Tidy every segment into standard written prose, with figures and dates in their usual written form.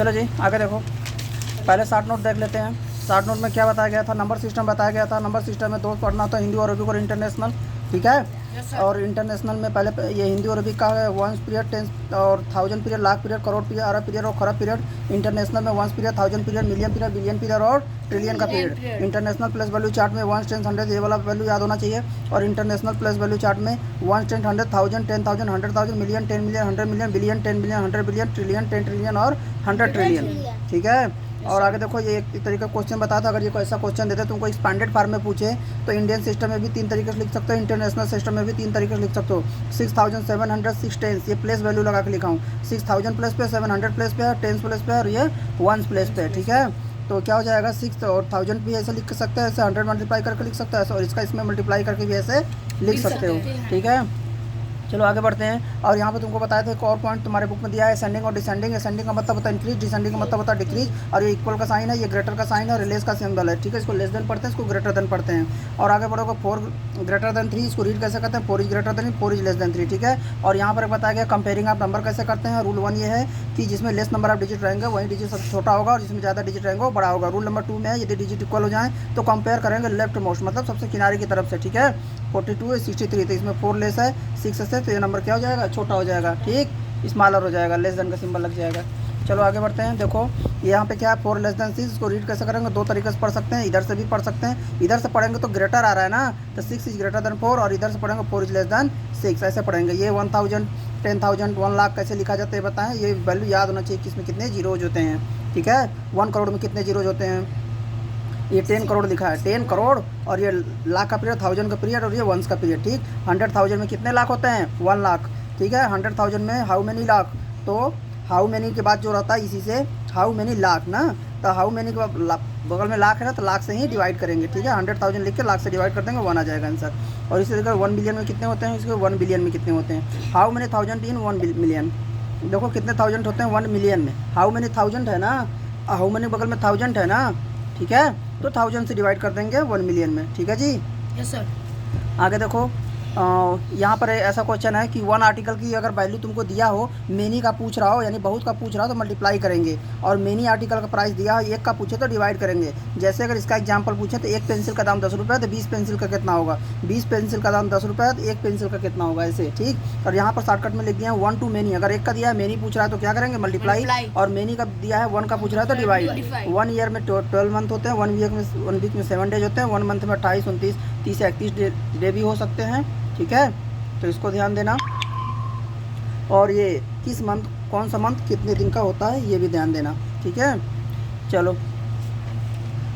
चलो जी आगे देखो, पहले शार्ट नोट देख लेते हैं। शार्ट नोट में क्या बताया गया था, नंबर सिस्टम बताया गया था। नंबर सिस्टम में दो पढ़ना था, हिंदी और अरबिक और इंटरनेशनल, ठीक है। और इंटरनेशनल में पहले ये हिंदी और अरबिक का है, वंस पीरियड, टेंस और thousand period, lakh period, crore period, अरब पीरियड और खरब पीरियड। इंटरनेशनल में ones period, thousand period, million period, billion period और ट्रिलियन का period. International place value chart में वंस, टेंस, हंड्रेड, ये वाला वैल्यू याद होना चाहिए। और इंटरनेशनल प्लस वैल्यू चार्ट में ones, ten, hundred, thousand, 10,000, 100,000, million, 10 million, 100 million, billion, 10 billion, 100 billion, trillion, 10 trillion और 100 ट्रिलियन, ठीक है। और आगे देखो, ये एक तरीका क्वेश्चन बताया था, अगर ये कोई ऐसा क्वेश्चन देते तुमको एक्सपैंडेड फॉर्म में पूछे तो इंडियन सिस्टम में भी 3 तरीके से लिख सकते हो, इंटरनेशनल सिस्टम में भी 3 तरीके से लिख सकते हो। 6,706 टेंस, ये प्लेस वैल्यू लगा के लिखा हूँ। 6,000 प्लेस पे, 700 प्लेस पे, 10 प्लेस पे और ये 1 प्लेस पे, ठीक है। तो क्या हो जाएगा, 6 और 1000 भी ऐसे लिख सकते हैं, ऐसे 100 मल्टीप्लाई करके लिख सकते हैं, और इसका इसमें मल्टीप्लाई करके भी ऐसे लिख सकते हो, ठीक है। चलो आगे बढ़ते हैं। और यहाँ पे तुमको बताया था एक और पॉइंट तुम्हारे बुक में दिया है, असेंडिंग और डिसेंडिंग। असेंडिंग का मतलब होता है इंक्रीज, डिसेंडिंग का मतलब होता है डिक्रीज। और ये इक्वल का साइन है, ये ग्रेटर का साइन है और लेस का सिंबल है, ठीक है। इसको लेस देन पढ़ते हैं, इसको ग्रेटर देन पढ़ते हैं। और आगे बढ़ोगे, 4 ग्रेटर देन 3, इसको रीड कैसे करते हैं, 4 is greater than 4 is less than 3, ठीक है। और यहाँ पर बताया गया कंपेयरिंग आप नंबर कैसे करते हैं। रूल 1 ये है कि जिसमें लेस नंबर ऑफ डिजिट रहेंगे वही डिजिट सबसे छोटा होगा, और जिसमें ज़्यादा डिजिट रहेंगे वो बड़ा होगा। रूल नंबर 2 में है, यदि डिजिट इक्वल हो जाए तो कंपेयर करेंगे लेफ्ट मोस्ट, मतलब सबसे किनारे की तरफ से, ठीक है। 42 है, 63, तो इसमें 4 लेस है, 6 से, तो ये नंबर क्या हो जाएगा, छोटा हो जाएगा, ठीक, स्मॉलर हो जाएगा, लेस देन का सिंबल लग जाएगा। चलो आगे बढ़ते हैं। देखो यहाँ पे क्या है, 4 लेस देन 6, इसको रीड कैसे करेंगे, 2 तरीके से पढ़ सकते हैं। इधर से भी पढ़ सकते हैं, इधर से पढ़ेंगे तो ग्रेटर आ रहा है ना, तो 6 इज ग्रेटर देन 4, और इधर से पढ़ेंगे 4 इज लेस देन 6, ऐसे पढ़ेंगे। ये 1000, 10,000, 1 लाख कैसे लिखा जाता है बताएं, ये वैल्यू याद होना चाहिए कि इसमें कितने जीरोज होते हैं, ठीक है। 1 करोड़ में कितने जीरोज होते हैं, ये 10 करोड़ लिखा है, 10 करोड़, और ये लाख का पीरियड, 1000 का पीरियड, और ये वंस का पीरियड, ठीक। 100,000 में कितने लाख होते हैं, 1 लाख, ठीक है। 100,000 में हाउ मेनी लाख, तो हाउ मेनी के बाद जो रहता है इसी से हाउ मेनी लाख ना, तो हाउ मेनी के बगल में लाख है ना, तो लाख से ही डिवाइड करेंगे, ठीक है। 100,000 लिख के लाख से डिवाइड कर देंगे, 1 आ जाएगा आंसर। और इसी तरह 1 बिलियन में कितने होते हैं, इसके 1 बिलियन में कितने होते हैं, how many thousand in 1 million. देखो कितने थाउजेंड होते हैं 1 मिलियन में, हाउ मेनी थाउजेंड है ना, हाउ मेनी बगल में थाउजेंड है ना, ठीक है। तो 1000 से डिवाइड कर देंगे 1 मिलियन में, ठीक है जी। Yes sir. आगे देखो, यहाँ पर ऐसा क्वेश्चन है कि 1 आर्टिकल की अगर वैल्यू तुमको दिया हो, मेनी का पूछ रहा हो यानी बहुत का पूछ रहा हो तो मल्टीप्लाई करेंगे, और मेनी आर्टिकल का प्राइस दिया हो 1 का पूछे तो डिवाइड करेंगे। जैसे अगर इसका एग्जांपल पूछे तो 1 पेंसिल का दाम 10 रुपये तो 20 पेंसिल का कितना होगा, 20 पेंसिल का दाम 10 रुपये तो 1 पेंसिल का कितना होगा, ऐसे, ठीक। और यहाँ पर शॉर्टकट में लिख दिया है 1 टू मेनी, अगर 1 का दिया है, मेनी पूछ रहा है तो क्या करेंगे, मल्टीप्लाई, और मेनी का दिया है 1 का पूछ रहा है तो डिवाइड। 1 ईयर में 12 मंथ होते हैं, 1 वीक में 7 डेज होते हैं, 1 मंथ में 28, 29, 30 या 31 डे भी हो सकते हैं, ठीक है। तो इसको ध्यान देना। और ये किस मंथ, कौन सा मंथ कितने दिन का होता है ये भी ध्यान देना, ठीक है। चलो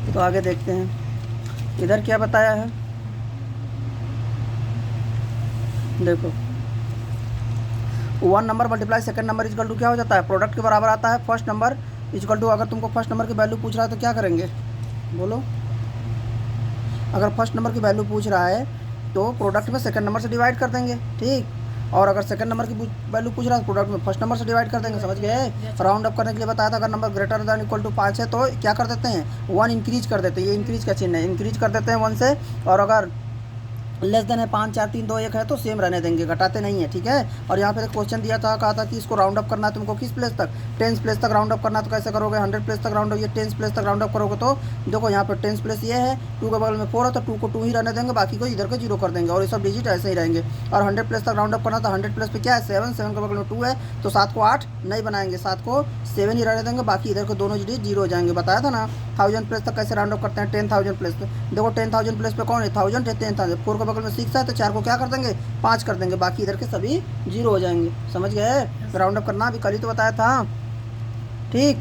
तो आगे देखते हैं, इधर क्या बताया है, देखो 1 number multiply second number equal to क्या हो जाता है, प्रोडक्ट के बराबर आता है। फर्स्ट नंबर इक्वल टू, अगर तुमको फर्स्ट नंबर की वैल्यू पूछ रहा है तो क्या करेंगे, बोलो। अगर फर्स्ट नंबर की वैल्यू पूछ रहा है तो प्रोडक्ट में सेकंड नंबर से डिवाइड कर देंगे, ठीक। और अगर सेकंड नंबर की वैल्यू पूछ रहा है तो प्रोडक्ट में फर्स्ट नंबर से डिवाइड कर देंगे, समझ गए। राउंड अप करने के लिए बताया था, अगर number greater than equal to 5 है तो क्या कर देते हैं, 1 इंक्रीज कर देते हैं, ये इंक्रीज का चिन्ह है, इंक्रीज कर देते हैं 1 से। और अगर लेस देन है 5, 4, 3, 2, 1 है तो सेम रहने देंगे, घटाते नहीं है, ठीक है। और यहाँ पे क्वेश्चन दिया था, कहा था कि इसको राउंड अप करना है तुमको किस प्लेस तक, 10 प्लेस तक राउंड अप करना, तो कैसे करोगे, 100 प्लेस तक राउंड अप, ये 10 प्लेस तक राउंड अप करोगे तो देखो यहाँ पर 10 प्लेस ये है, 2 के बगल में 4 है तो 2 को 2 ही रहने देंगे, बाकी को इधर को 0 कर देंगे, और ये सब डिजिट ऐसे ही रहेंगे। और 100 प्लेस तक राउंड अप करना, तो 100 प्लेस पे क्या है 7, 7 के बगल में 2 है, तो 7 को 8 नहीं बनाएंगे, 7 को 7 ही रहने देंगे, बाकी इधर को दोनों डिजिट 0 हो जाएंगे। बताया था ना 1000 प्लेस तक कैसे राउंड अप करते हैं, 10,000 प्लेस पे, देखो 10,000 प्लेस पे कौन है, 1000 है, 10,000, 4 के बगल में 6 है तो 4 को क्या कर देंगे, 5 कर देंगे, बाकी इधर के सभी 0 हो जाएंगे, समझ गए। राउंड अप करना अभी कल ही तो बताया था, ठीक।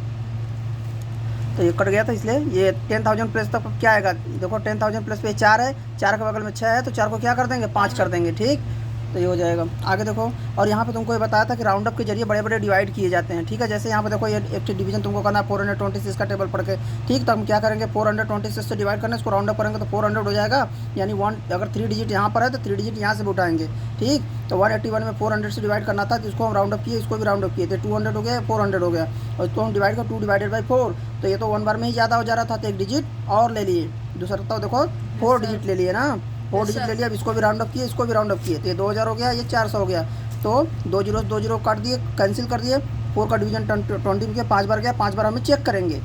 तो ये कट गया था, इसलिए ये 10,000 प्लस तक क्या आएगा, देखो 10,000 प्लस पे 4 है, 4 के बगल में 6 है तो 4 को क्या कर देंगे, 5 कर देंगे, ठीक। तो ये हो जाएगा। आगे देखो, और यहाँ पे तुमको ये बताया था कि राउंड अप के जरिए बड़े बड़े डिवाइड किए जाते हैं, ठीक है। जैसे यहाँ पे देखो, ये एक डिवीजन तुमको करना है 426 का टेबल पढ़ के, ठीक। तो हम क्या करेंगे, 426 से डिवाइड करना है, इसको राउंड अप करेंगे तो 400 हो जाएगा, यानी 1 अगर 3 डिजिट यहाँ पर है तो 3 डिजिट यहाँ से भी उठाएंगे, ठीक। तो 181 में 400 से डिवाइड करना था, तो इसको हम राउंड अप किए, इसको भी राउंड अप किए थे, 200 हो गया, 400 हो गया, और इसको हम डिवाइड कर 2 डिवाइडेड बाई 4, तो ये तो 1 बार में ही ज़्यादा हो जा रहा था, तो 1 डिजिट और ले लिए, दूसरा तो देखो 4 डिजिट ले लिए ना, 4 डिजिट ले लिया। अब इसको भी राउंड अप किए, इसको भी राउंड अप किए, तो ये 2000 हो गया, ये 400 हो गया, तो 2 जीरो काट दिए, कैंसिल कर दिए, 4 का डिवीजन 20 में किया 5 बार गया, 5 बार हमें चेक करेंगे।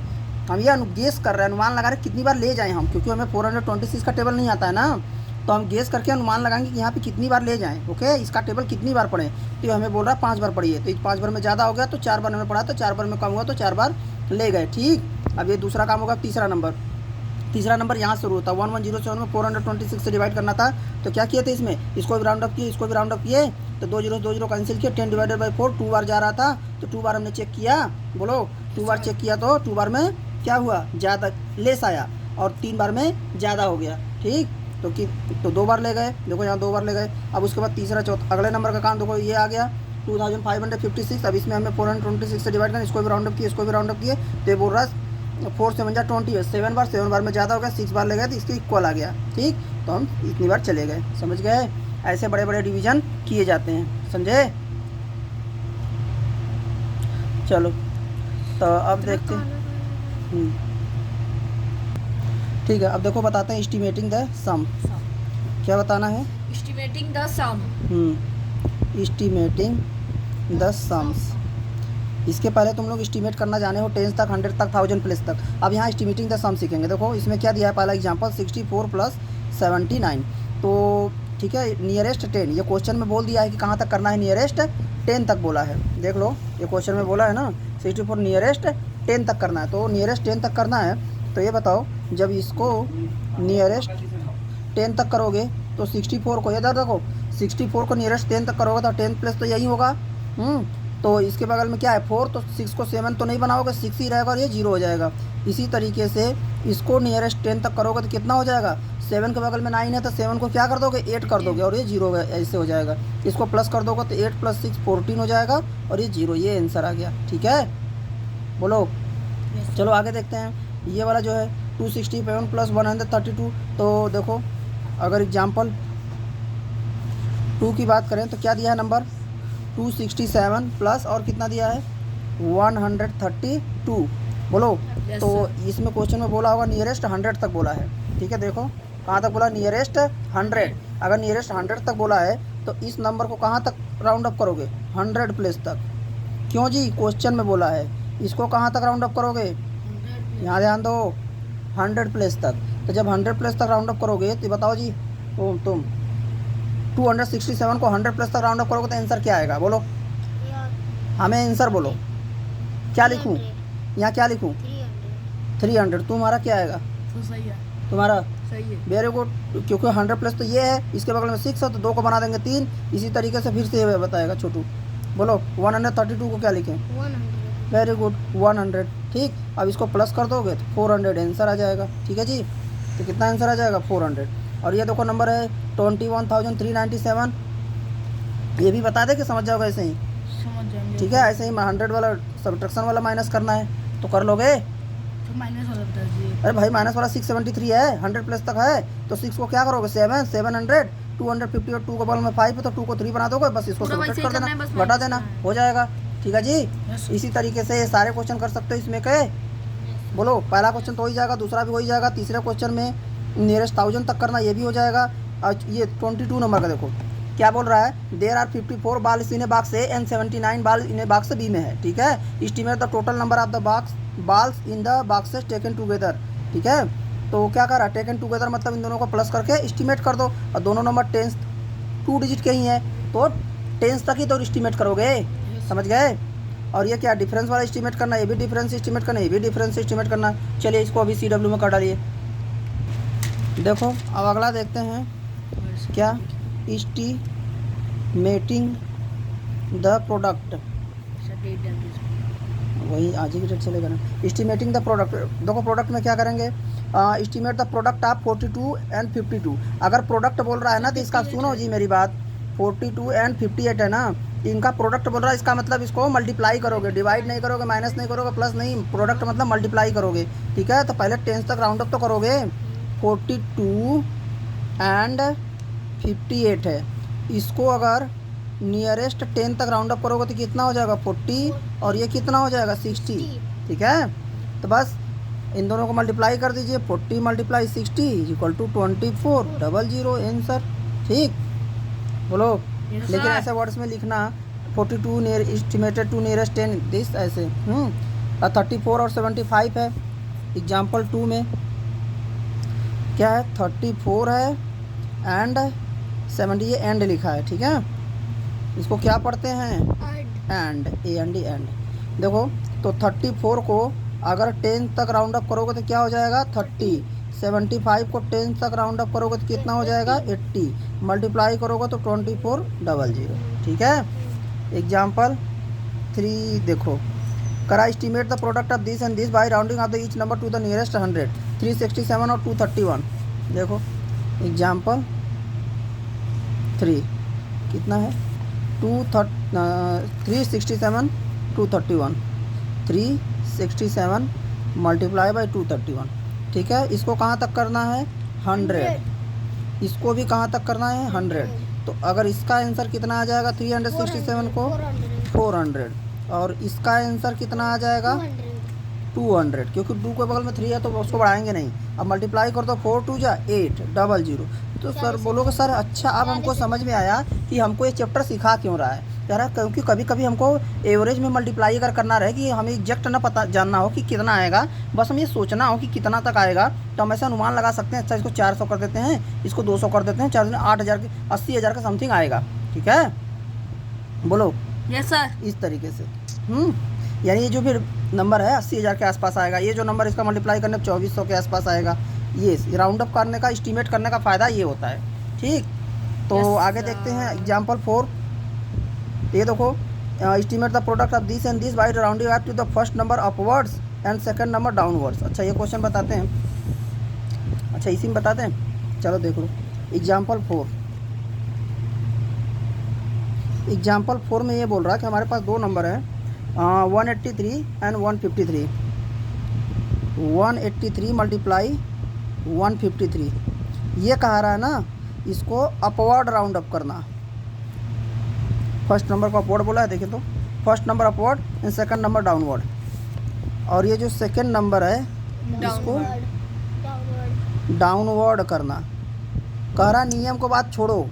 हम ये गेस कर रहे हैं, अनुमान लगा रहे कितनी बार ले जाएं हम, क्योंकि हमें 426 का टेबल नहीं आता है ना, तो हम गेस करके अनुमान लगाएंगे कि यहाँ पे कितनी बार ले जाएं। ओके, इसका टेबल कितनी बार पढ़ें, तो ये हमें बोल रहा है 5 बार पढ़िए, तो 5 बार में ज़्यादा हो गया तो 4 बार हमें पढ़ा, तो 4 बार में कम हुआ तो 4 बार ले गए। ठीक, अब ये दूसरा काम होगा। तीसरा नंबर यहाँ शुरू होता है 1107 में 426 से डिवाइड करना था, तो क्या किए थे इसमें, इसको भी राउंड अप किए, इसको भी राउंड अप किए, तो 2 जीरो कैंसिल किए, 10 डिवाइडेड बाई 4 2 बार जा रहा था, तो 2 बार हमने चेक किया, बोलो 2 बार चेक किया, तो 2 बार में क्या हुआ, ज़्यादा लेस आया, और 3 बार में ज़्यादा हो गया। ठीक, तो 2 बार ले गए, देखो यहाँ 2 बार ले गए। अब उसके बाद तीसरा चौथा अगले नंबर का काम देखो, ये आ गया 2556। अब इसमें हमें 426 से डिवाइड करना, इसको भी राउंड अप किए, इसको भी राउंड अप किए, तो ये बोल रहा है 4 7 जा 20 है, 7 बार में ज़्यादा हो गया, 6 बार ले गए तो इसके इक्वल आ गया। ठीक, तो हम इतनी बार चले गए, समझ गए, ऐसे बड़े बड़े डिवीज़न किए जाते हैं, समझे। चलो तो अब देखते हैं। ठीक है, अब देखो बताते हैं एस्टिमेटिंग द सम। क्या बताना है, estimating the sum. Estimating the sums. इसके पहले तुम लोग एस्टिमेट करना जाने हो 10 तक, 100 तक, 1000 प्लस तक। अब यहाँ एस्टिमेटिंग द सम सीखेंगे। देखो इसमें क्या दिया है, पहला एग्जांपल 64 + 79। तो ठीक है, नियरेस्ट 10, ये क्वेश्चन में बोल दिया है कि कहाँ तक करना है, नियरेस्ट 10 तक बोला है। देख लो ये क्वेश्चन में बोला है ना 64 नियरेस्ट 10 तक करना है, तो नियरेस्ट 10 तक करना है। तो ये बताओ, जब इसको नियरेस्ट 10 तक करोगे तो 64 को, इधर देखो 64 को नियरेस्ट 10 तक करोगे तो 10 प्लस तो यही होगा। तो इसके बगल में क्या है 4, तो 6 को 7 तो नहीं बनाओगे, 6 ही रहेगा और ये 0 हो जाएगा। इसी तरीके से इसको नियरेस्ट 10 तक करोगे तो कितना हो जाएगा, 7 के बगल में 9 है तो 7 को क्या कर दोगे, 8 कर दोगे और ये 0 ऐसे हो जाएगा। इसको प्लस कर दोगे तो 8 + 6 14 हो जाएगा और ये 0, ये आंसर आ गया। ठीक है, बोलो। चलो आगे देखते हैं। ये वाला जो है 267 + 132। तो देखो अगर एग्जाम्पल 2 की बात करें तो क्या दिया है नंबर 267 प्लस और कितना दिया है 132। बोलो। Yes, तो sir. इसमें क्वेश्चन में बोला होगा नियरेस्ट 100 तक बोला है। ठीक है, देखो कहाँ तक बोला, नियरेस्ट 100। अगर नियरेस्ट 100 तक बोला है तो इस नंबर को कहाँ तक राउंड अप करोगे, 100 प्लस तक। क्यों जी, क्वेश्चन में बोला है। इसको कहाँ तक राउंड अप करोगे, यहाँ ध्यान दो, 100 प्लस तक। तो जब 100 प्लस तक राउंड अप करोगे तो बताओ जी, तुम 267 को 100 प्लस तक राउंड अप करोगे तो आंसर क्या आएगा, बोलो हमें आंसर बोलो। क्या लिखूं, यहाँ क्या लिखूं, 300। तुम्हारा क्या आएगा, तो सही है, तुम्हारा सही है। वेरी गुड, क्योंकि 100 प्लस तो ये है, इसके बगल में 6 है तो 2 को बना देंगे 3। इसी तरीके से फिर से ये बताएगा छोटू। बोलो 132 को क्या लिखें, 100। Very good 100। ठीक, अब इसको प्लस कर दोगे तो 400 आंसर आ जाएगा। ठीक है जी, तो कितना आंसर आ जाएगा 400। और ये देखो नंबर है 21,397। ये भी बता दे कि समझ जाओगे ऐसे ही। समझ जाएंगे। ठीक है, ऐसे ही 100 वाला सब्ट्रैक्शन वाला माइनस करना है तो कर लोगे। तो माइनस हो जाता है जी। अरे भाई माइनस वाला 673 है, 100 प्लस तक है तो 6 को क्या करोगे 700, 250 और 2 के बगल में 5 है तो 2 को 3 बना दोगे, बस इसको पूरा सब्ट्रैक्ट वैसे ही कर करना देना, है, बस घटा माइनस देना, करना है। हो जाएगा। ठीक है जी, Yes. इसी तरीके से ये सारे क्वेश्चन कर सकते हो इसमें के। बोलो पहला क्वेश्चन तो हो ही जाएगा, दूसरा भी हो ही जाएगा, तीसरे क्वेश्चन में नियरेस्ट 1000 तक करना, ये भी हो जाएगा। और ये 22 नंबर का देखो क्या बोल रहा है, there are 54 balls in a box A and 79 balls in a box B में है। ठीक है, estimate the total number of the balls in the boxes taken together. ठीक है, तो क्या कर रहा है, टेकन टुगेदर मतलब इन दोनों को प्लस करके एस्टिमेट कर दो, और दोनों नंबर 10 2 डिजिट के ही हैं तो 10 तक ही तो एस्टिमेट करोगे, समझ गए। और ये क्या डिफरेंस वाला एस्टिमेट करना, ये भी डिफरेंस एस्टिमेट करना, ये भी डिफरेंस एस्टिमेट करना। चलिए इसको अभी CW में कर डालिए। देखो अब अगला देखते हैं क्या, एस्टिमेटिंग द प्रोडक्ट। वही आज ही की डेट चलेगा ना, एस्टिमेटिंग द प्रोडक्ट। देखो प्रोडक्ट में क्या करेंगे, estimate the product of 42 and 52। अगर प्रोडक्ट बोल रहा है ना तो इसका सुनो जी मेरी बात, 42 एंड 58 है ना, इनका प्रोडक्ट बोल रहा है, इसका मतलब इसको मल्टीप्लाई करोगे, डिवाइड नहीं करोगे, माइनस नहीं करोगे, प्लस नहीं, प्रोडक्ट मतलब मल्टीप्लाई करोगे। ठीक है, तो पहले 10 तक राउंड अप तो करोगे, 42 एंड 58 है, इसको अगर नियरेस्ट 10 तक राउंड अप करोगे तो कितना हो जाएगा 40, और ये कितना हो जाएगा 60। ठीक है, तो बस इन दोनों को मल्टीप्लाई कर दीजिए, 40 × 60 = 2400 आंसर। ठीक, बोलो। Yes, लेकिन sir. ऐसे वर्ड्स में लिखना 42 near estimated to nearest 10 this ऐसे 34 और 75 है। एग्जाम्पल 2 में क्या है, 34 है एंड 70, ये एंड लिखा है, ठीक है। इसको क्या पढ़ते हैं, and, A and D, and. देखो तो 34 को अगर 10 तक राउंड अप करोगे तो क्या हो जाएगा 30, 75 को 10 तक राउंड अप करोगे तो कितना हो जाएगा 80, मल्टीप्लाई करोगे तो 2400, ठीक है। एग्जाम्पल 3 देखो, करा estimate the product of this and this by rounding off the each number two the nearest 100, 367 और 231। देखो एग्जाम्पल 3 कितना है 367 231, 367 मल्टीप्लाई बाई 231, ठीक है। इसको कहाँ तक करना है 100, इसको भी कहाँ तक करना है 100। तो अगर इसका आंसर कितना आ जाएगा 367 को 400, और इसका आंसर कितना आ जाएगा 200, क्योंकि 2 के बगल में 3 है तो उसको बढ़ाएंगे नहीं। अब मल्टीप्लाई कर दो 4 2 जा 800। तो सर बोलोगे सर अच्छा अब हमको समझ में आया कि हमको ये चैप्टर सिखा क्यों रहा है, कह रहा है क्योंकि कभी कभी हमको एवरेज में मल्टीप्लाई अगर करना रहे कि हमें एग्जैक्ट ना पता जानना हो कि कितना आएगा, बस हम ये सोचना हो कि कितना तक आएगा, तो हम ऐसा अनुमान लगा सकते हैं। अच्छा इसको 400 कर देते हैं, इसको 200 कर देते हैं, 4 8000 के 80,000 का समथिंग आएगा, ठीक है। बोलो यस सर। इस तरीके से यानी ये जो भी नंबर है 80,000 के आसपास आएगा, ये जो नंबर इसका मल्टीप्लाई करने 2400 के आसपास आएगा। ये राउंड अप करने का, एस्टीमेट करने का फ़ायदा ये होता है, ठीक। तो आगे देखते हैं एग्जाम्पल 4। ये देखो, estimate the product of this and this by rounding up to the first number upwards and second number downwards. अच्छा ये क्वेश्चन बताते हैं, अच्छा इसी में बताते हैं, चलो देख लो। एग्जाम्पल 4 में ये बोल रहा है कि हमारे पास दो नंबर है 183 एंड 153, 183 मल्टीप्लाई 153। ये कहा रहा है ना, इसको अपवर्ड राउंड अप करना। फर्स्ट नंबर को अपवर्ड बोला है, देखिए तो first number upward and second number downward, और ये जो सेकंड नंबर है इसको डाउनवर्ड करना। कह रहा नियम को बात छोड़ो,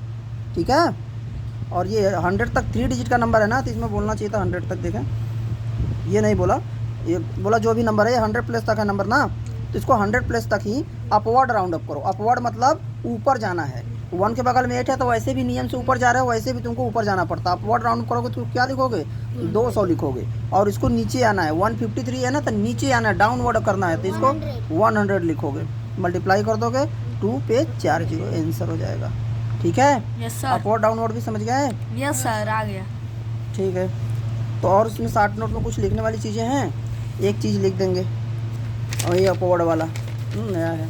ठीक है। और ये 100 तक 3 डिजिट का नंबर है ना, तो इसमें बोलना चाहिए था 100 तक, देखें ये नहीं बोला, ये बोला जो भी नंबर है ये 100 प्लस तक है नंबर ना, तो इसको 100 प्लस तक ही अपवर्ड राउंड अप करो। अपवर्ड मतलब ऊपर जाना है, 1 के बगल में 8 है तो वैसे भी नियम से ऊपर जा रहे हो, वैसे भी तुमको ऊपर जाना पड़ता है। अपवर्ड राउंड करोगे तो क्या लिखोगे 200 लिखोगे, और इसको नीचे आना है 153 है ना, तो नीचे आना है, डाउनवर्ड करना है, तो इसको 100 लिखोगे, मल्टीप्लाई कर दोगे 2 पे 40, आंसर हो जाएगा, ठीक है। Yes sir. अपवर्ड डाउनवर्ड भी समझ गए, यस सर आ गया। ठीक है। तो और इसमें 60 नोट में कुछ लिखने वाली चीज़ें हैं, एक चीज़ लिख देंगे, और ये अपवर्ड वाला नया है।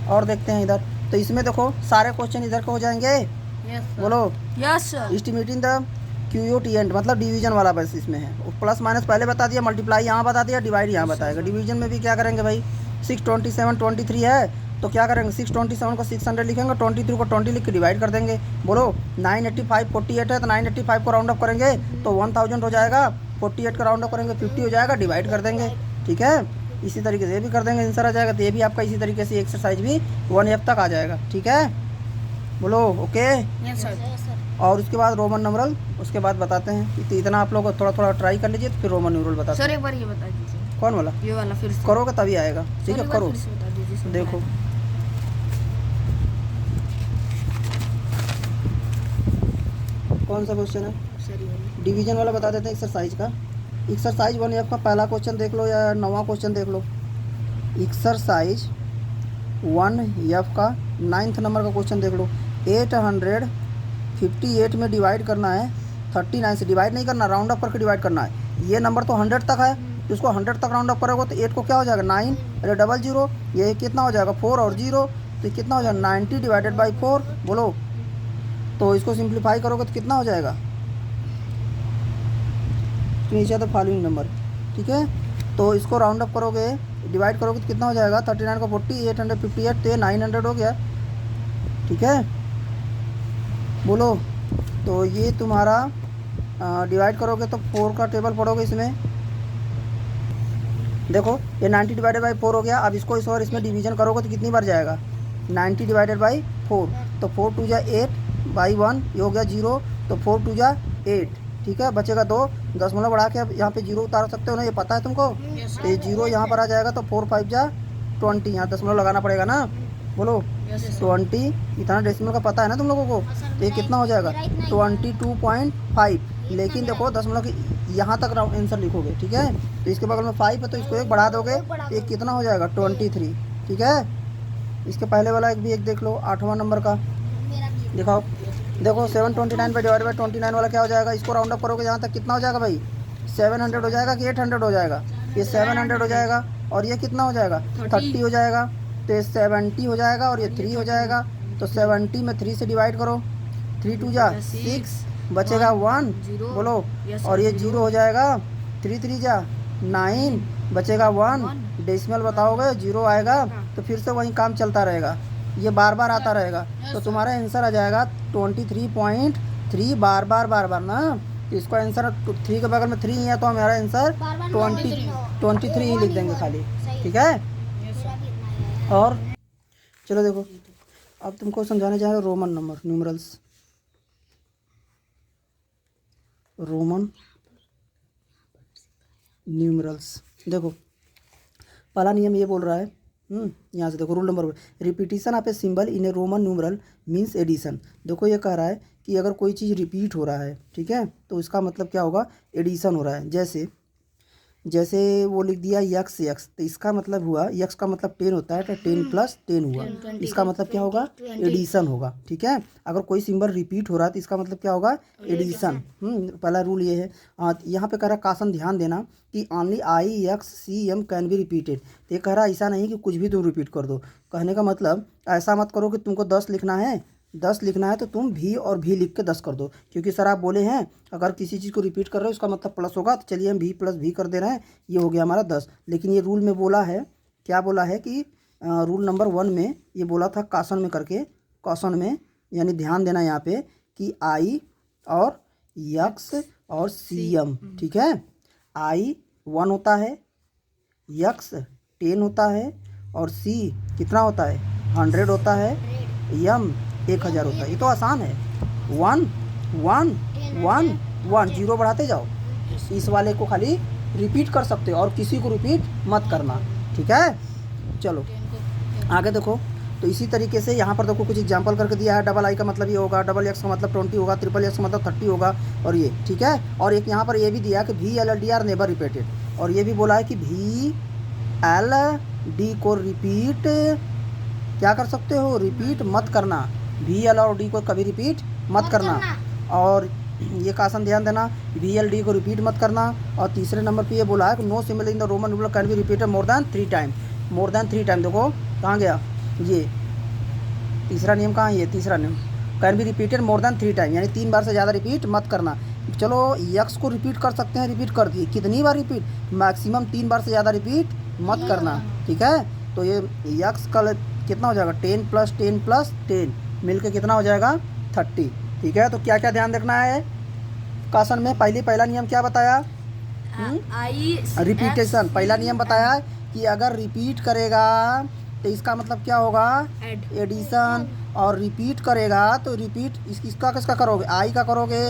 और देखते हैं इधर, तो इसमें देखो सारे क्वेश्चन इधर के हो जाएंगे। यस बोलो yes sir. Estimating the QUTient मतलब डिवीजन वाला बस इसमें है, प्लस माइनस पहले बता दिया, मल्टीप्लाई यहाँ बता दिया, डिवाइड यहाँ बताएगा। डिवीजन में भी क्या करेंगे भाई, 627 23 है तो क्या करेंगे 627 को 600 लिखेंगे, 23 को 20 लिख के डिवाइड कर देंगे। बोलो 985 48 है तो 985 को राउंड अप करेंगे तो 1000 हो जाएगा, 48 का राउंड अप करेंगे 50 हो जाएगा, डिवाइड कर देंगे, ठीक है। इसी तरीके से ये भी कर देंगे, आंसर आ जाएगा। तो ये भी आपका इसी तरीके से एक्सरसाइज भी 1F तक आ जाएगा, ठीक है। बोलो ओके। Yes sir. और उसके बाद रोमन न्यूमरल उसके बाद बताते हैं, तो इतना आप लोग थोड़ा थोड़ा ट्राई कर लीजिए, तो फिर रोमन न्यूमरल बताते सर एक बार ये बता दीजिए, हैं। कौन वाला, ये वाला फिर से करोगे तभी आएगा, ठीक सर, है एक बार करो। फिर से बता दीजिए सर। देखो कौन सा क्वेश्चन है, सर ये वाला। डिवीजन वाला बता देते हैं एक्सरसाइज का। एक्सरसाइज 1F का पहला क्वेश्चन देख लो या 9वां क्वेश्चन देख लो। एक्सरसाइज 1F का 9th नंबर का क्वेश्चन देख लो। 858 में डिवाइड करना है 39 से, डिवाइड नहीं करना, राउंड अप करके डिवाइड करना है। ये नंबर तो 100 तक है, तो इसको 100 तक राउंड अप करोगे तो 8 को क्या हो जाएगा 9, अरे 00, ये कितना हो जाएगा 4 और 0, तो ये कितना हो जाएगा 90 डिवाइडेड बाई 4। बोलो तो इसको सिंप्लीफाई करोगे तो कितना हो जाएगा, नीचे तो फॉलोइंग नंबर, ठीक है। तो इसको राउंड अप करोगे, डिवाइड करोगे तो कितना हो जाएगा 39 को 40, 858, तो ये 900 हो गया, ठीक है। बोलो तो ये तुम्हारा डिवाइड करोगे तो 4 का टेबल पढ़ोगे इसमें, देखो ये 90 डिवाइडेड बाई 4 हो गया। अब इसको इस और इसमें डिवीजन करोगे तो कितनी बार जाएगा 90 डिवाइडेड बाई 4, तो 4 2 जा 8 बाई 1, ये हो गया 0, तो 4 2 जा 8, ठीक है, बचेगा 2, दशमलव बढ़ा के अब यहाँ पे जीरो उतार सकते हो ना, ये पता है तुमको। तो ये जीरो यहाँ पर आ जाएगा तो 4 5 जा 20, यहाँ दशमलव लगाना पड़ेगा ना, बोलो 20, इतना डेसिमल का पता है ना तुम लोगों को। तो ये कितना हो जाएगा 22.5, लेकिन देखो दशमलव की यहाँ तक आंसर लिखोगे, ठीक है। तो इसके बगल में 5 है तो इसको एक बढ़ा दोगे तो ये कितना हो जाएगा 23, ठीक है। इसके पहले वाला एक भी एक देख लो, 8वां नंबर का दिखाओ। देखो 729 पे डिवाइड बाई 29 वाला क्या हो जाएगा, इसको राउंड अप करोगे यहाँ तक कितना हो जाएगा भाई, 700 हो जाएगा कि 800 हो जाएगा, ये 700 हो जाएगा और ये कितना हो जाएगा 30 हो जाएगा, तो ये 70 हो जाएगा और ये 3 हो जाएगा। तो 70 में 3 से डिवाइड करो, 3 2 जा 6, बचेगा 1, बोलो, और ये 0 हो जाएगा, 3 3 जा 9, बचेगा 1, डेसिमल बताओगे 0 आएगा तो फिर से वही काम चलता रहेगा, ये बार बार आता रहेगा। तो तुम्हारा आंसर आ जाएगा 23.3, बार बार ना। तो इसका आंसर 3 के बगल में 3 ही है तो हमारा आंसर 23 ही लिख देंगे खाली, ठीक है। और चलो देखो अब तुमको समझाने जाएगा Roman number numerals, Roman numerals. देखो पहला नियम ये बोल रहा है, यहाँ से देखो rule number 1, repetition of a symbol in a Roman numeral means addition. देखो ये कह रहा है कि अगर कोई चीज़ रिपीट हो रहा है, ठीक है, तो इसका मतलब क्या होगा, एडिशन हो रहा है। जैसे वो लिख दिया यक्स यक्स, तो इसका मतलब हुआ, यक्स का मतलब 10 होता है तो 10 प्लस 10 हुआ, इसका मतलब क्या होगा, एडिशन होगा, ठीक है। अगर कोई सिंबल रिपीट हो रहा है तो इसका मतलब क्या होगा, एडिशन। पहला रूल ये है। यहाँ पे कह रहा है कासन ध्यान देना कि only I X C M can be repeated. तो ये कह रहा है ऐसा नहीं कि कुछ भी तुम रिपीट कर दो, कहने का मतलब ऐसा मत करो कि तुमको 10 लिखना है, 10 लिखना है तो तुम भी और भी लिख के 10 कर दो, क्योंकि सर आप बोले हैं अगर किसी चीज़ को रिपीट कर रहे हो उसका मतलब प्लस होगा, तो चलिए हम भी प्लस भी कर दे रहे हैं, ये हो गया हमारा 10। लेकिन ये रूल में बोला है, क्या बोला है कि रूल नंबर 1 में ये बोला था कासन में करके, कासन में यानी ध्यान देना यहाँ पे कि आई और यक्स और सी एम, ठीक है। आई 1 होता है, यक्स 10 होता है और सी कितना होता है 100 होता है, यम 1000 होता है। ये तो आसान है, 1 1 1 1 0 बढ़ाते जाओ, इस वाले को खाली रिपीट कर सकते हो और किसी को रिपीट मत करना, ठीक है। चलो आगे देखो, तो इसी तरीके से यहाँ पर देखो कुछ एग्जांपल करके दिया है। डबल आई का मतलब ये होगा, डबल एक्स का मतलब 20 होगा, ट्रिपल एक्स का मतलब 30 होगा, और ये ठीक है। और एक यहाँ पर ये भी दिया कि V L D R never repeated, और ये भी बोला है कि वी एल डी को रिपीट क्या कर सकते हो, रिपीट मत करना, वी एल और डी को कभी रिपीट मत करना। और ये का आसन ध्यान देना, वी एल डी को रिपीट मत करना। और तीसरे नंबर पे ये बोला है कि no symbol in the Roman numeral can be repeated more than 3 time, more than 3 time. देखो कहाँ गया ये तीसरा नियम, कहाँ ये तीसरा नियम, can be repeated more than 3 time, यानी 3 बार से ज़्यादा रिपीट मत करना। चलो यक्स को रिपीट कर सकते हैं, रिपीट कर दिए, कितनी बार रिपीट, मैक्सिमम 3 बार से ज़्यादा रिपीट मत करना, ठीक है। तो ये यक्स का कितना हो जाएगा 10 प्लस 10 प्लस 10 मिल के कितना हो जाएगा 30, ठीक है। तो क्या क्या ध्यान रखना है कासन में, पहला नियम क्या बताया, रिपीटेशन। पहला नियम बताया कि अगर रिपीट करेगा तो इसका मतलब क्या होगा, एडिशन। और रिपीट करेगा तो रिपीट इसका किसका करोगे, आई का करोगे,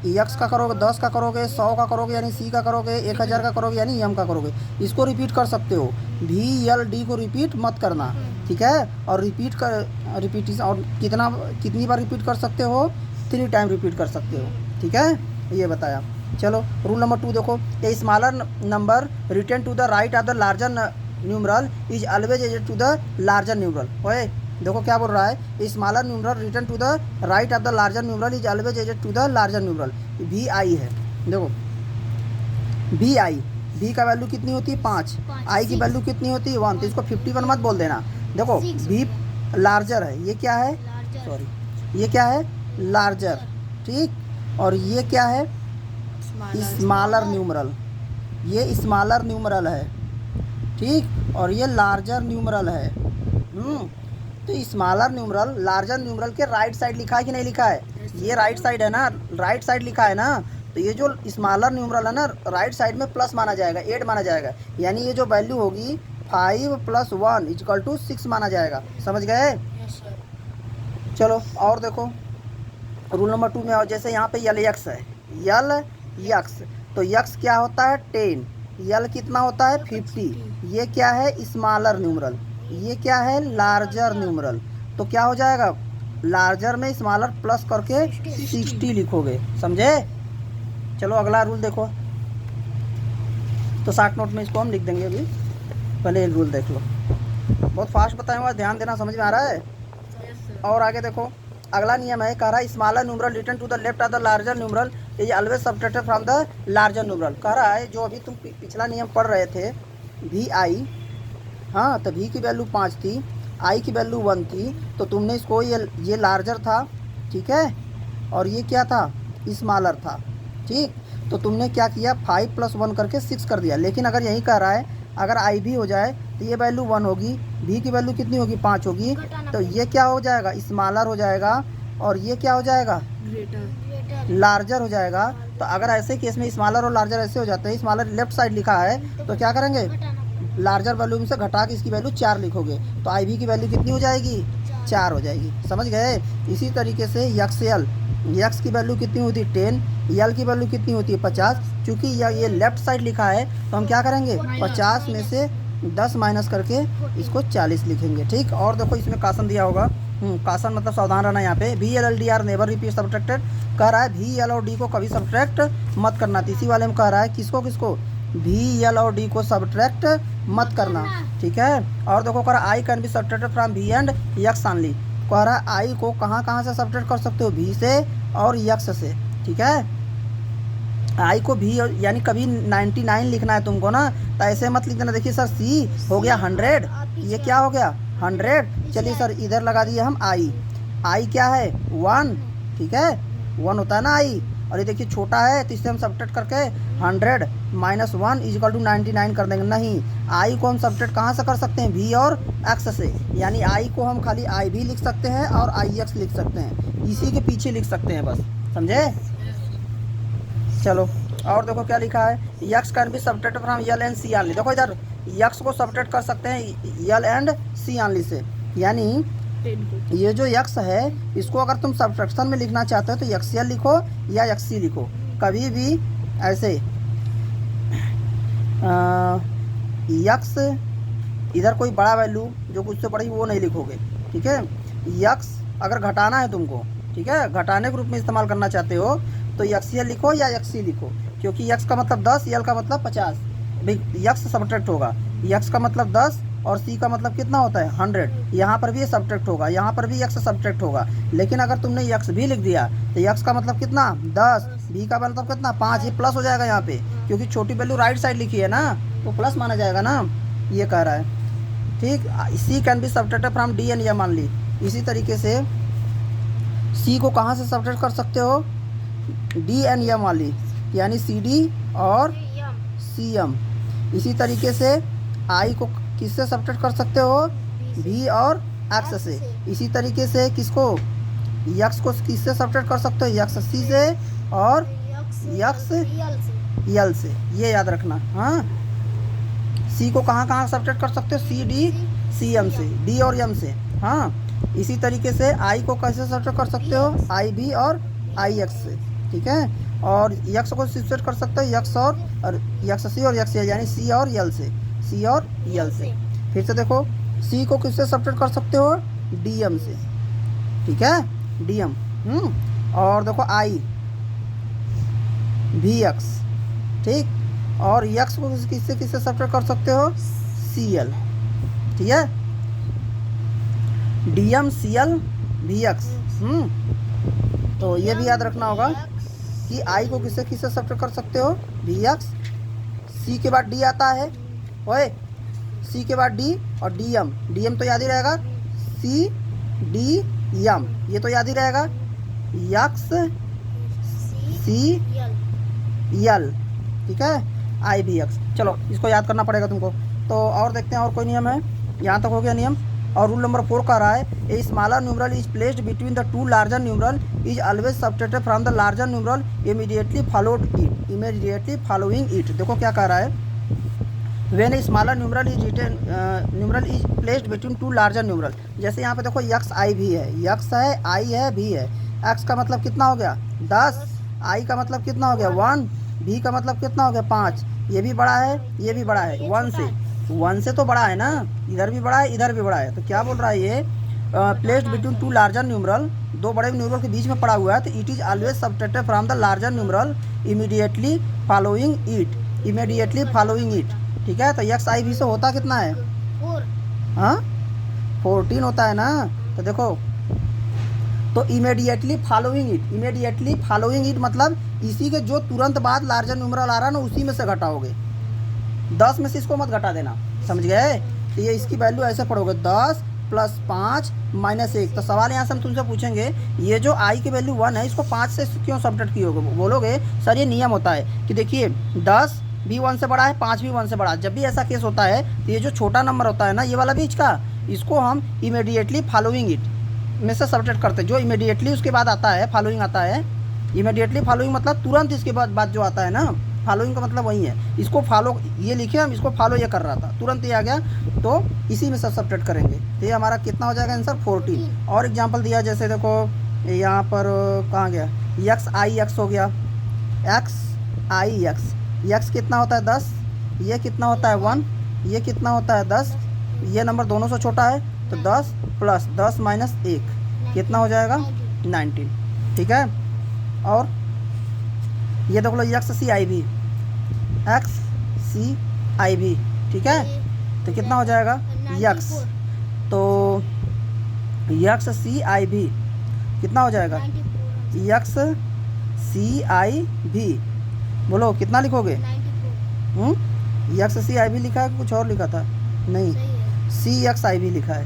यक्स का करोगे, 10 का करोगे, 100 का करोगे यानी सी का करोगे, 1000 का करोगे यानी एम का करोगे, इसको रिपीट कर सकते हो। वी एल डी को रिपीट मत करना, ठीक है। और रिपीटिशन और कितनी बार रिपीट कर सकते हो, 3 टाइम रिपीट कर सकते हो, ठीक है, ये बताया। चलो रूल नंबर 2 देखो, a smaller number written to the right of the larger numeral is always added to the larger numeral. ओए देखो क्या बोल रहा है, smaller numeral return to the right of the larger numeral is always added to the larger numeral. V I है, देखो V I, V का value कितनी होती है 5, आई की वैल्यू कितनी होती है 1, तो इसको 51 मत बोल देना। देखो वी लार्जर है, ये क्या है, सॉरी ये क्या है लार्जर, ठीक। और ये क्या है स्मॉलर न्यूमरल, ये स्मॉलर न्यूमरल है, ठीक। और ये लार्जर न्यूमरल है। तो स्मॉलर न्यूमरल लार्जर न्यूमरल के राइट साइड लिखा है कि नहीं लिखा है, ये राइट साइड है ना, राइट साइड लिखा है ना। तो ये जो स्मॉलर न्यूमरल है ना, राइट साइड में प्लस माना जाएगा, 8 माना जाएगा, यानी ये जो वैल्यू होगी 5 + 1 = 6 माना जाएगा, समझ गए। चलो और देखो रूल नंबर 2 में, और जैसे यहाँ पे यल एक्स है, यल यक्स। तो यक्स क्या होता है 10, यल कितना होता है 50। ये क्या है स्मॉलर न्यूमरल, ये क्या है लार्जर न्यूमरल। तो क्या हो जाएगा लार्जर में स्मॉलर प्लस करके 60 लिखोगे, समझे। चलो अगला रूल देखो। तो शॉर्ट नोट में इसको हम लिख देंगे अभी, पहले एक रूल देख लो। बहुत फास्ट बताऊंगा, ध्यान देना, समझ में आ रहा है। और आगे देखो अगला नियम है, कह रहा है smaller numeral return to the left of the larger numeral is always subtracted from the larger numeral. कह रहा है जो अभी तुम पिछला नियम पढ़ रहे थे वी आई, हाँ, तो वी की वैल्यू 5 थी, आई की वैल्यू 1 थी, तो तुमने इसको ये लार्जर था, ठीक है, और ये क्या था स्मॉलर था, ठीक। तो तुमने क्या किया 5 + 1 करके 6 कर दिया। लेकिन अगर यही कह रहा है अगर आई भी हो जाए तो ये वैल्यू 1 होगी, भी की वैल्यू कितनी होगी 5 होगी, तो ये क्या हो जाएगा स्मॉलर हो जाएगा, और ये क्या हो जाएगा लार्जर हो जाएगा। तो अगर ऐसे केस में स्मॉलर और लार्जर ऐसे हो जाते हैं, स्मॉलर लेफ्ट साइड लिखा है तो क्या करेंगे लार्जर वैल्यू में से घटा के इसकी वैल्यू 4 लिखोगे, तो आई भी की वैल्यू कितनी हो जाएगी 4 हो जाएगी, समझ गए। इसी तरीके से यक्स यल, यक्स की वैल्यू कितनी होती है 10, यल की वैल्यू कितनी होती है 50। चूँकि ये लेफ्ट साइड लिखा है तो हम क्या करेंगे 50 में से 10 माइनस करके इसको 40 लिखेंगे, ठीक। और देखो इसमें कासन दिया होगा, कासन मतलब सावधान रहना यहाँ पे। V L L D R never repeat subtracted, कह रहा है वी एल और डी को कभी सब्ट्रैक्ट मत करना। इसी वाले में कह रहा है किसको किसको वी एल और डी को सब्ट्रैक्ट मत करना, ठीक है। और देखो कह रहा है I can be subtracted from V and X only. कह रहा है आई को कहाँ कहाँ से सब्ट्रैक्ट कर सकते हो वी से और यक्स से, ठीक है। आई को भी यानी कभी 99 लिखना है तुमको ना, तो ऐसे मत लिख देना। देखिए सर सी हो गया 100, ये क्या हो गया 100। चलिए सर इधर लगा दिए हम आई, आई क्या है 1, ठीक है 1 होता है ना आई, और ये देखिए छोटा है तो इससे हम सब्ट्रैक्ट करके 100 - 1 = 99 कर देंगे। नहीं, आई को हम सब्ट्रैक्ट कहाँ से कर सकते हैं वी और एक्स से, यानी आई को हम खाली आई भी लिख सकते हैं और आई एक्स लिख सकते हैं, इसी के पीछे लिख सकते हैं बस, समझे। चलो और देखो क्या लिखा है, X can be subtracted from L and C only. देखो इधर यक्स को सब्ट्रैक्ट कर सकते हैं यल एंड सी ऑनली से, यानी ये जो यक्स है इसको अगर तुम सब्ट्रैक्शन में लिखना चाहते हो तो यक्स यल लिखो या यक्सी लिखो, कभी भी ऐसे यक्स इधर कोई बड़ा वैल्यू जो कुछ से बड़ी वो नहीं लिखोगे, ठीक है। यक्स अगर घटाना है तुमको, ठीक है, घटाने के रूप में इस्तेमाल करना चाहते हो तो यक्सियल लिखो या यक्सी लिखो, क्योंकि यक्स का मतलब 10, यल का मतलब 50, भाई यक्स सब्ट्रैक्ट होगा, यक्स का मतलब 10 और सी का मतलब कितना होता है 100। यहाँ पर भी ये सब्ट्रैक्ट होगा, यहाँ पर भी यक्स सब्ट्रैक्ट होगा। लेकिन अगर तुमने यक्स भी लिख दिया तो यक्स का मतलब कितना 10, बी का मतलब कितना 5, ये प्लस हो जाएगा यहाँ पे, क्योंकि छोटी वैल्यू राइट साइड लिखी है ना तो प्लस माना जाएगा ना, ये कह रहा है, ठीक। C can be subtracted from D and M only. इसी तरीके से सी को कहाँ से सब्ट्रैक्ट कर सकते हो डी एन एम वाली, यानी सी डी और सी एम। इसी तरीके से आई को किससे सब्ट्रैक्ट कर सकते हो भी और एक्स से। इसी तरीके से किसको यक्स को किससे सब्ट्रैक्ट कर सकते हो यक्स सी से और यक्स यल से, ये याद रखना। हाँ, सी को कहाँ कहाँ सब्ट्रैक्ट कर सकते हो सी डी सी एम से, डी और एम से। हाँ, इसी तरीके से आई को कैसे सब्ट्रैक्ट कर सकते हो आई बी और आई एक्स से, ठीक है। और यक्स को सब्ट्रैक्ट कर सकते हो यक्स और यक्स सी और यक्स यल, यानी सी और यल से, सी और यल से। फिर से देखो सी को किससे सब्ट्रैक्ट कर सकते हो डी एम से, ठीक है, डी एम। और देखो आई भी एक्स, ठीक। और यक्स को किससे किससे सब्ट्रैक्ट कर सकते हो सी एल, ठीक है, डी एम सी एल भी एक्स। तो ये भी याद रखना होगा कि आई को किससे किससे सब्ट्रैक्ट कर सकते हो वी एक्स, सी के बाद डी आता है, ओए सी के बाद डी और डी एम तो याद ही रहेगा, सी डी एम ये तो याद ही रहेगा, यक्स सी यल, ठीक है, आई बी एक्स। चलो इसको याद करना पड़ेगा तुमको। तो और देखते हैं और कोई नियम है, यहाँ तक हो गया नियम। और रूल नंबर 4 कह रहा है a smaller numeral is placed between the two larger numeral is always subtracted from the larger numeral immediately following it. देखो क्या कह रहा है, when a smaller numeral is placed between two larger numeral. जैसे यहाँ पे देखो यक्स आई भी है, यक्स है आई है भी है, एक्स का मतलब कितना हो गया 10, आई का मतलब कितना हो गया 1, भी का मतलब कितना हो गया 5, ये भी बड़ा है ये भी बड़ा है, 1 से तो बड़ा है ना, इधर भी बड़ा है इधर भी बड़ा है। तो क्या बोल रहा है ये, placed between two larger numeral, दो बड़े न्यूमरल के बीच में पड़ा हुआ है, तो it is always subtracted from the larger numeral immediately following it. ठीक है, तो एक्स आई भी से होता कितना है, 4 हाँ 14 होता है ना। तो देखो, तो इमीडिएटली फॉलोइंग इट मतलब इसी के जो तुरंत बाद लार्जर न्यूमरल आ रहा है ना, उसी में से घटाओगे। 10 में से इसको मत घटा देना, समझ गए। तो ये इसकी वैल्यू ऐसे पढ़ोगे, 10 + 5 - 1। तो सवाल यहाँ से हम तुमसे पूछेंगे, ये जो आई की वैल्यू 1 है, इसको 5 से क्यों सब्ट्रैक्ट किए होगे। बोलोगे सर ये नियम होता है कि देखिए 10 भी 1 से बड़ा है, 5 भी 1 से बड़ा है। जब भी ऐसा केस होता है तो ये जो छोटा नंबर होता है ना, ये वाला बीच का, इसको हम इमीडिएटली फॉलोइंग इट में से सब्ट्रैक्ट करते हैं। जो इमीडिएटली उसके बाद आता है, फॉलोइंग आता है, इमीडिएटली फॉलोइंग मतलब तुरंत इसके बाद जो आता है ना, फॉलोइंग का मतलब वही है। इसको फॉलो ये लिखे हम, इसको फॉलो ये कर रहा था, तुरंत ये आ गया, तो इसी में सब सब्ट्रैक्ट करेंगे। तो ये हमारा कितना हो जाएगा आंसर 14। और एग्जांपल दिया, जैसे देखो यहाँ पर कहाँ गया, एक्स आई एक्स हो गया, एक्स आई एक्स, एक्स कितना होता है 10, ये कितना होता है 1, ये कितना होता है 10, ये नंबर दोनों से छोटा है, तो 10 + 10 - 1 कितना हो जाएगा 19। ठीक है, और ये देख लो एक्स सी आई भी, ठीक है। तो कितना हो जाएगा एक्स, तो एक्स सी आई भी कितना हो जाएगा, एक्स सी आई भी, बोलो कितना लिखोगे, 94 एक्स सी आई भी लिखा है, कुछ और लिखा था, नहीं सी एक्स आई भी लिखा है,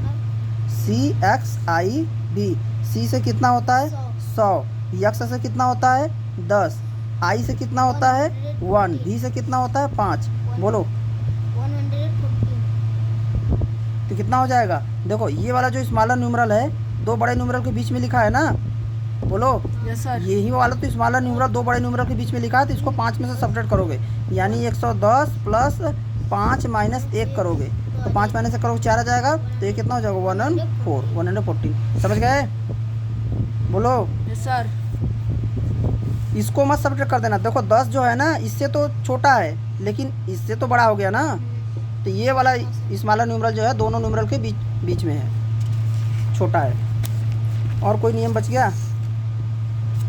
सी एक्स आई बी। सी से कितना होता है 100, एक्स से कितना होता है 10, आई से कितना होता है 1, बी से कितना होता है 5, बोलो 114 तो कितना हो जाएगा। देखो ये वाला जो स्मॉलर न्यूमरल है, दो बड़े न्यूमरल के बीच में लिखा है ना, बोलो यस सर। यही वाला तो स्मॉलर न्यूमरल दो बड़े न्यूमरल के बीच में लिखा है, तो इसको 5 में से सब्ट्रैक्ट करोगे, यानी 110 + 5 - 1 करोगे, तो 5 - 1 करोगे 4 आ जाएगा, तो ये कितना हो जाएगा 114 समझ गए, बोलो। Yes sir. इसको मत सब्ट्रैक्ट कर देना। देखो 10 जो है ना, इससे तो छोटा है लेकिन इससे तो बड़ा हो गया ना, तो ये वाला स्मॉलर न्यूमरल जो है दोनों न्यूमरल के बीच में है, छोटा है। और कोई नियम बच गया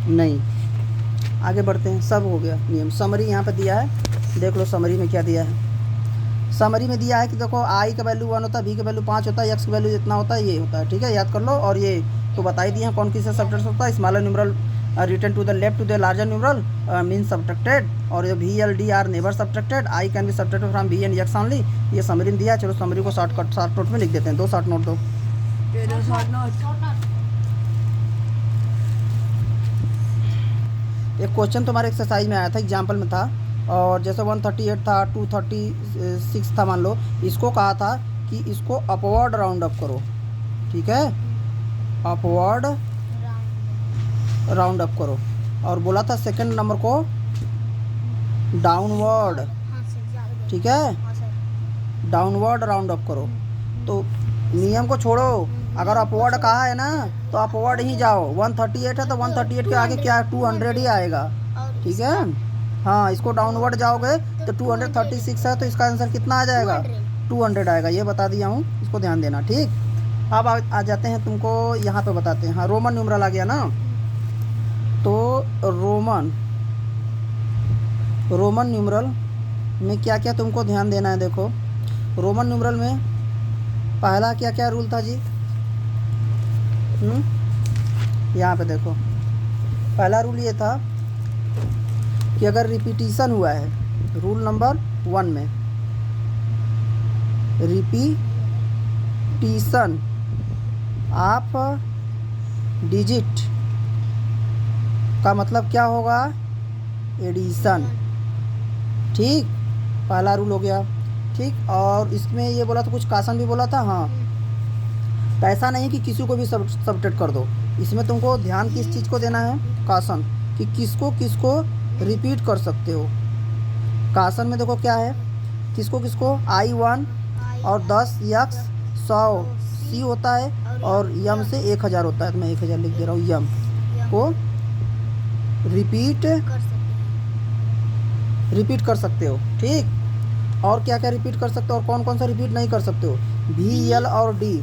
नहीं, आगे बढ़ते हैं, सब हो गया नियम। समरी यहाँ पे दिया है, देख लो समरी में क्या दिया है। समरी में दिया है कि देखो आई का वैल्यू 1 होता है, बी का वैल्यू 5 होता है, एक्स का वैल्यू जितना होता है ये होता है, ठीक है, याद कर लो। और ये तो बता ही दिए हैं कौन किससे सब्ट्रैक्ट होता है, smaller numeral return to the left to the larger numeral mean subtracted, और ये VLD are never subtracted, I can be subtracted from V and X only. ये समरी में दिया है। चलो समरी को शॉर्ट नोट में लिख देते हैं, 2 शॉर्ट नोट दो। एक क्वेश्चन तुम्हारे एक्सरसाइज में आया था, एग्जाम्पल में था, और जैसे 138 था, 236 था, मान लो इसको कहा था कि इसको अपवर्ड राउंड अप करो, ठीक है, अपवर्ड राउंड अप करो, और बोला था सेकंड नंबर को डाउनवर्ड, ठीक है, डाउनवर्ड राउंड अप करो। तो नियम को छोड़ो, अगर अपवर्ड कहा है ना तो अपवर्ड ही जाओ। 138 है तो 138 के आगे क्या है 200 ही आएगा, ठीक है। हाँ, इसको डाउनवर्ड जाओगे तो 236 है, तो इसका आंसर कितना आ जाएगा 200 आएगा। ये बता दिया हूँ, इसको ध्यान देना, ठीक। अब आ जाते हैं, तुमको यहाँ पे बताते हैं। हाँ, रोमन न्यूमरल आ गया ना, तो रोमन न्यूमरल में क्या क्या तुमको ध्यान देना है। देखो रोमन न्यूमरल में पहला क्या क्या रूल था जी, यहाँ पे देखो पहला रूल ये था कि अगर रिपीटिशन हुआ है, रूल नंबर 1 में रिपीटिशन ऑफ डिजिट का मतलब क्या होगा, एडिशन, ठीक, पहला रूल हो गया, ठीक। और इसमें ये बोला था, कुछ कासन भी बोला था, हाँ, तो ऐसा नहीं कि किसी को भी सब्ट्रैक्ट कर दो, इसमें तुमको ध्यान किस चीज़ को देना है, कासन, कि किसको किसको रिपीट कर सकते हो। कासन में देखो क्या है, किसको किसको I1 और 10 x 100 C होता है, और यम से 1000 होता है, तो मैं 1000 लिख दे रहा हूँ, यम को रिपीट रिपीट कर सकते हो। ठीक, और क्या क्या रिपीट कर सकते हो और कौन कौन सा रिपीट नहीं कर सकते हो? भी, एल और डी,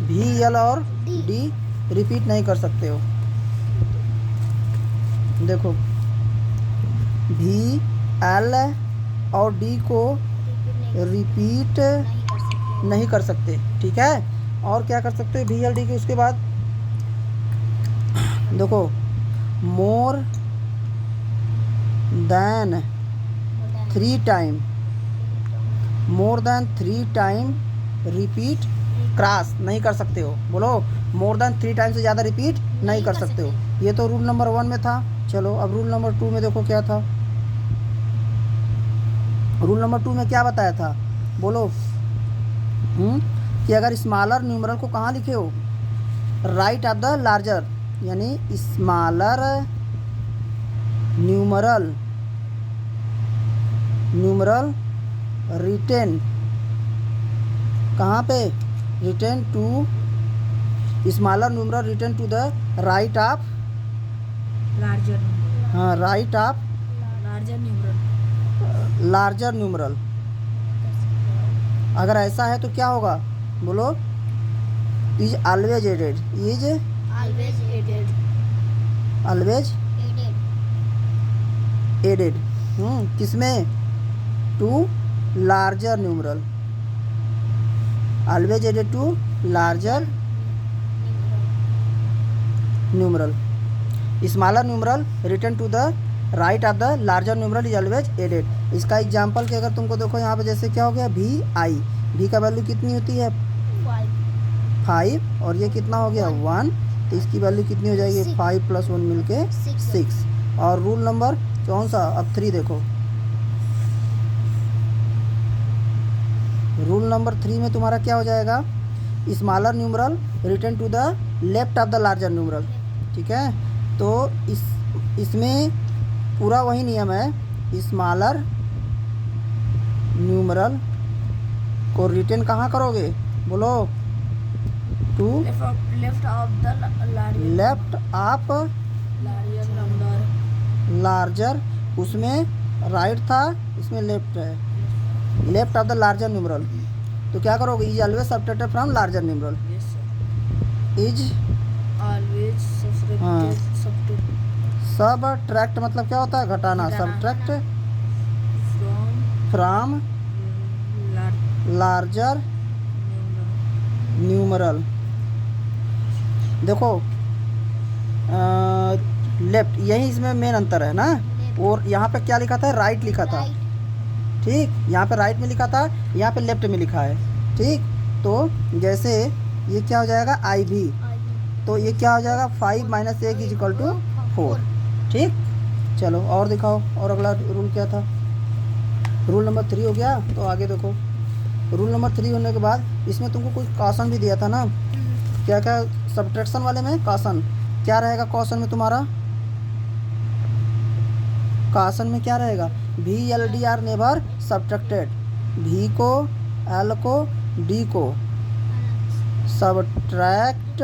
भी, एल और डी रिपीट नहीं कर सकते हो। देखो, भी, एल और डी को रिपीट नहीं कर सकते। ठीक है, और क्या कर सकते हो भी, एल, डी के उसके बाद? देखो, मोर than 3 time, more than 3 time repeat cross नहीं कर सकते हो। बोलो, मोर देन 3 टाइम से ज़्यादा रिपीट नहीं कर सकते हो। ये तो रूल नंबर 1 में था। चलो अब रूल नंबर 2 में देखो क्या था। रूल नंबर 2 में क्या बताया था? बोलो। कि अगर स्मॉलर न्यूमरल को कहाँ लिखे हो? राइट ऑफ द लार्जर, यानी स्मॉलर न्यूमरल रिटेन कहाँ पे? Written to smaller numeral written to the right of larger, हाँ, right of larger numeral. Numeral. अगर ऐसा है तो क्या होगा? बोलो, is always added, is always added, always added किसमें? To larger numeral, always added to larger numeral. Smaller numeral return to the right of the larger numeral is always added. इसका example कि अगर तुमको देखो यहाँ पे जैसे क्या हो गया, भी आई, भी का वैल्यू कितनी होती है? 5, और ये कितना हो गया? 1, तो इसकी वैल्यू कितनी हो जाएगी? 5 + 1 मिलके 6। और रूल नंबर कौन सा? अब 3 देखो, रूल नंबर 3 में तुम्हारा क्या हो जाएगा? Smaller numeral return to the left of the larger numeral. ठीक है, तो इसमें पूरा वही नियम है। स्मॉलर न्यूमरल को रिटर्न कहाँ करोगे? बोलो, to left of the left of larger number. Larger, उसमें राइट था, इसमें लेफ्ट है, left of the larger numeral. तो क्या करोगे? Is always subtracted from larger numeral, is always हाँ। सब्ट्रैक्टेड सबट्रैक्ट मतलब क्या होता है? घटाना। Subtract from larger numeral. देखो, लेफ्ट, यही इसमें मेन अंतर है ना। और यहाँ पे क्या लिखा था? राइट लिखा था। ठीक, यहाँ पे राइट में लिखा था, यहाँ पे लेफ्ट में लिखा है। ठीक, तो जैसे ये क्या हो जाएगा? आई भी, तो ये क्या हो जाएगा? 5 - 1 = 4। ठीक, चलो और दिखाओ, और अगला रूल क्या था? रूल नंबर 3 हो गया। तो आगे देखो, रूल नंबर 3 होने के बाद इसमें तुमको कुछ कॉशन भी दिया था ना। क्या क्या? सब्ट्रैक्शन वाले में कॉशन क्या रहेगा? कॉशन में तुम्हारा कॉशन में क्या रहेगा? भी, L, D R never subtracted. भी को, एल को, डी को सब्ट्रैक्ट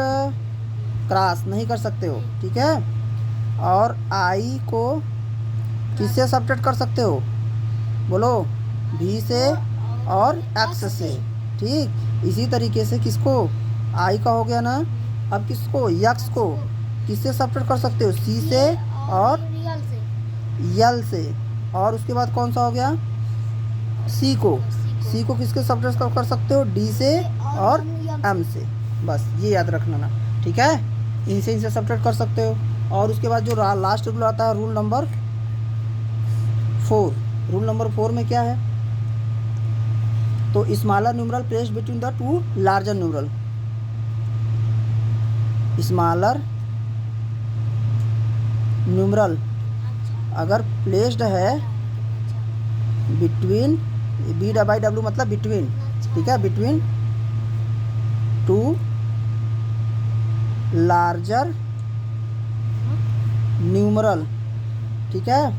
क्रॉस नहीं कर सकते हो। ठीक है, और आई को किससे सब्ट्रैक्ट कर सकते हो? बोलो, भी से और एक्स से। ठीक, इसी तरीके से किसको? आई का हो गया ना। अब किसको? यक्स को किससे सब्ट्रैक्ट कर सकते हो? सी से और यल से। और उसके बाद कौन सा हो गया? सी को। सी को किसके सब्ट्रैक्ट कर सकते हो? डी से और एम से। बस ये याद रखना ना। ठीक है, इनसे सब्ट्रैक्ट कर सकते हो। और उसके बाद जो लास्ट रूल आता है, रूल नंबर 4। रूल नंबर 4 में क्या है? तो smaller numeral placed between the two larger numeral. Smaller numeral अगर प्लेस्ड है बिटवीन, BW मतलब बिटवीन। ठीक है, बिटवीन टू लार्जर न्यूमरल। ठीक है,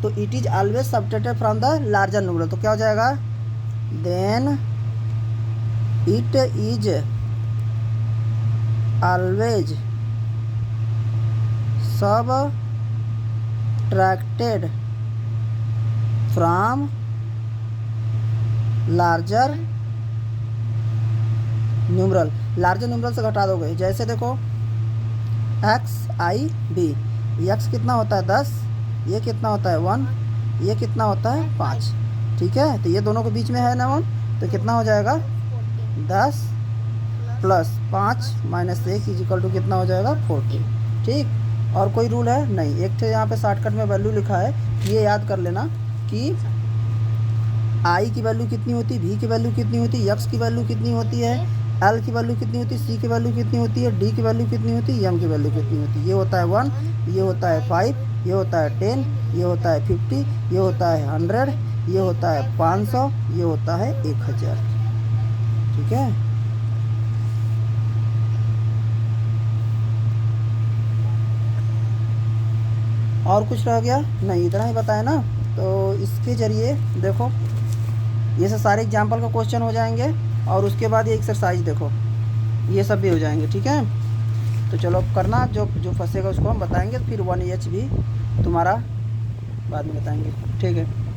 तो it is always subtracted from the larger numeral. तो क्या हो जाएगा? Then it is always subtracted from larger numeral, larger numeral से घटा दोगे। जैसे देखो XIB, x कितना होता है 10, ये कितना होता है 1, ये कितना होता है 5, ठीक है। तो ये दोनों के बीच में है ना 1, तो कितना हो जाएगा 10 प्लस 5 माइनस 1 इजिकल टू कितना हो जाएगा 40, ठीक। और कोई रूल है नहीं, एक तो यहाँ पे शॉर्टकट में वैल्यू लिखा है, ये याद कर लेना कि I की वैल्यू कितनी होती है, V की वैल्यू कितनी होती है, X की वैल्यू कितनी होती है, L की वैल्यू कितनी होती है, C की वैल्यू कितनी होती है, D की वैल्यू कितनी होती है, M की वैल्यू कितनी होती है। ये होता है 1, ये होता है 5, ये होता है 10, ये होता है 50, ये होता है 100, ये होता है 500, ये होता है 1000, ठीक है। और कुछ रह गया नहीं, इतना ही बताया ना। तो इसके ज़रिए देखो ये सब सारे एग्जाम्पल का क्वेश्चन हो जाएंगे, और उसके बाद ये एक्सरसाइज देखो ये सब भी हो जाएंगे, ठीक है। तो चलो अब करना, जो जो फंसेगा उसको हम बताएंगे, फिर 1H भी तुम्हारा बाद में बताएंगे, ठीक है।